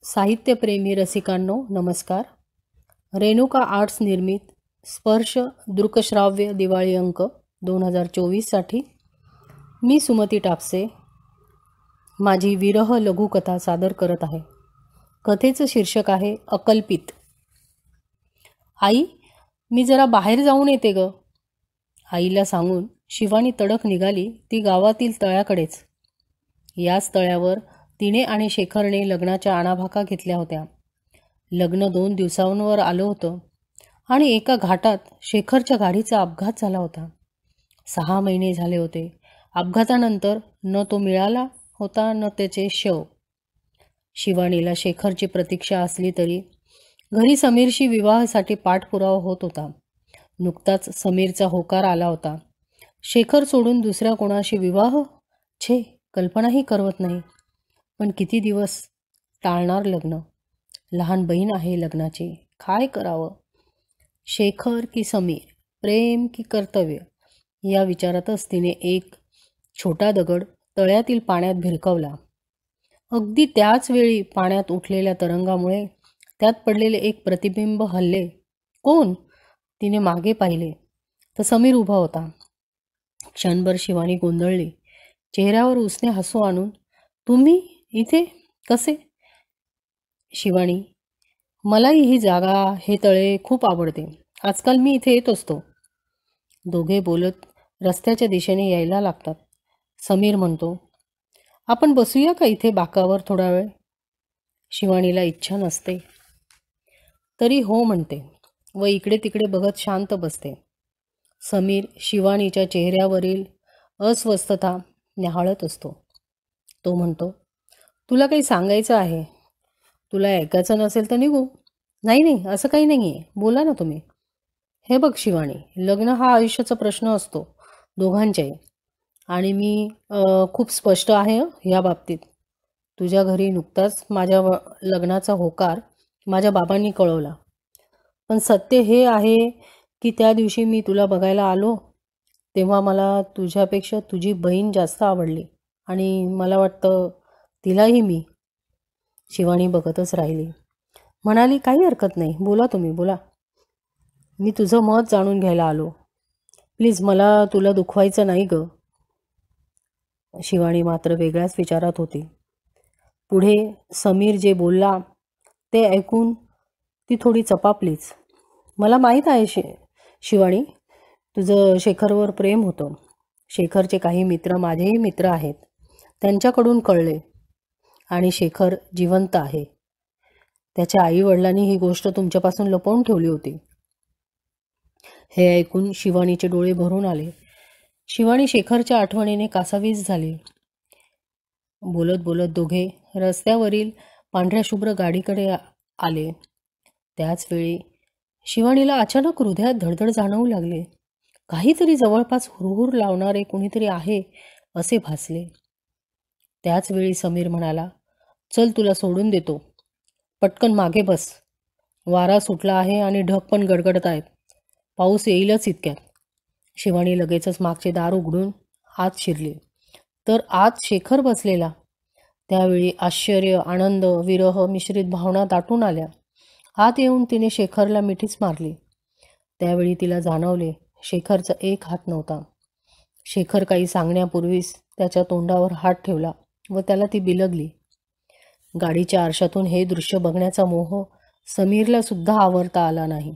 साहित्यप्रेमी रसिकांनो नमस्कार. रेणुका आर्ट्स निर्मित स्पर्श दृकश्राव्य दिवाळी अंक 2024साठी मी सुमती टापसे माझी विरह लघुकथा सादर करत आहे. कथेचं शीर्षक आहे अकल्पित. आई, मी जरा बाहेर जाऊन येते ग. आईला सांगून शिवानी तडक निघाली ती गावातील तळ्याकडेच. याच तळ्यावर तिने आणि शेखरने लग्नाच्या आणाभाका घेतल्या होत्या. लग्न 2 दिवसांवर आलं होतं आणि एका घाटात शेखरच्या गाडीचा अपघात झाला होता. 6 महिने झाले होते. अपघातानंतर न तो मिळाला होता न त्याचे शव. शिवानीला शेखरची प्रतीक्षा असली तरी घरी समीरशी विवाहासाठी पाठपुरावा होत होता. नुकताच समीरचा होकार आला होता. शेखर सोडून दुसऱ्या कोणाशी विवाह? छे, कल्पनाही करवत नाही. पण किती दिवस टाळणार लग्न? लहान बहीण आहे लग्नाची. काय करावं? शेखर की समीर, प्रेम की कर्तव्य, या विचारातच तिने एक छोटा दगड तळ्यातील पाण्यात भिरकवला. अगदी त्याच वेळी पाण्यात उठलेल्या तरंगामुळे त्यात पडलेले एक प्रतिबिंब हलले. कोण? तिने मागे पाहिले तर समीर उभा होता. क्षणभर शिवानी गोंधळली. चेहऱ्यावर उसने हसू आणून, तुम्ही इथे कसे? शिवानी, मलाही ही जागा, हे तळे खूप आवडते. आजकाल मी इथे येत असतो. दोघे बोलत रस्त्याच्या दिशेने यायला लागतात. समीर म्हणतो, आपण बसूया का इथे बाकावर थोडा वेळ? शिवानीला इच्छा नसते तरी हो म्हणते व इकडे तिकडे बघत शांत बसते. समीर शिवानीच्या चेहऱ्यावरील अस्वस्थता न्याहाळत असतो. तो म्हणतो, तुला काही सांगायचं आहे? तुला ऐकायचं नसेल तर निघू. नाही नाही, असं काही नाही आहे, बोला ना तुम्ही. हे बघ शिवानी, लग्न हा आयुष्याचा प्रश्न असतो दोघांच्याही. आणि मी खूप स्पष्ट आहे ह्या बाबतीत. तुझ्या घरी नुकताच माझ्या लग्नाचा होकार माझ्या बाबांनी कळवला. पण सत्य हे आहे की त्या दिवशी मी तुला बघायला आलो तेव्हा मला तुझ्यापेक्षा तुझी बहीण जास्त आवडली आणि मला वाटतं तिलाही मी. शिवानी बघतच राहिली. म्हणाली, काही हरकत नाही, बोला तुम्ही, बोला. मी तुझं मत जाणून घ्यायला आलो. प्लीज, मला तुला दुखवायचं नाही ग. शिवानी मात्र वेगळ्याच विचारात होती. पुढे समीर जे बोलला ते ऐकून ती थोडी चपापलीच. मला माहीत आहे शिवानी, तुझं शेखरवर प्रेम होतं. शेखरचे काही मित्र माझेही मित्र आहेत. त्यांच्याकडून कळले. आणि शेखर जिवंत आहे. त्याच्या आईवडिलांनी ही गोष्ट तुमच्यापासून लपवून ठेवली होती. हे ऐकून शिवानीचे डोळे भरून आले. शिवानी शेखरच्या आठवणीने कासावीस झाली. बोलत बोलत दोघे रस्त्यावरील पांढऱ्या शुभ्र गाडीकडे आले. त्याच वेळी शिवानीला अचानक हृदयात धडधड जाणवू लागले. काहीतरी जवळपास हुरहुर लावणारे कुणीतरी आहे असे भासले. त्याच वेळी समीर म्हणाला, चल तुला सोडून देतो. पटकन मागे बस. वारा सुटला आहे आणि ढग पण गडगडत आहेत. पाऊस येईलच इतक्यात. शिवानी लगेचच मागचे दार उघडून आत शिरली. तर आत शेखर बसलेला. त्यावेळी आश्चर्य, आनंद, विरह मिश्रित भावना दाटून आल्या. आत येऊन तिने शेखरला मिठीच मारली. त्यावेळी तिला जाणवले शेखरचा एक हात नव्हता. शेखर काही सांगण्यापूर्वीच त्याच्या तोंडावर हात ठेवला व त्याला ती बिलगली. गाडीच्या आरशातून हे दृश्य बघण्याचा मोह समीरला सुद्धा आवरता आला नाही.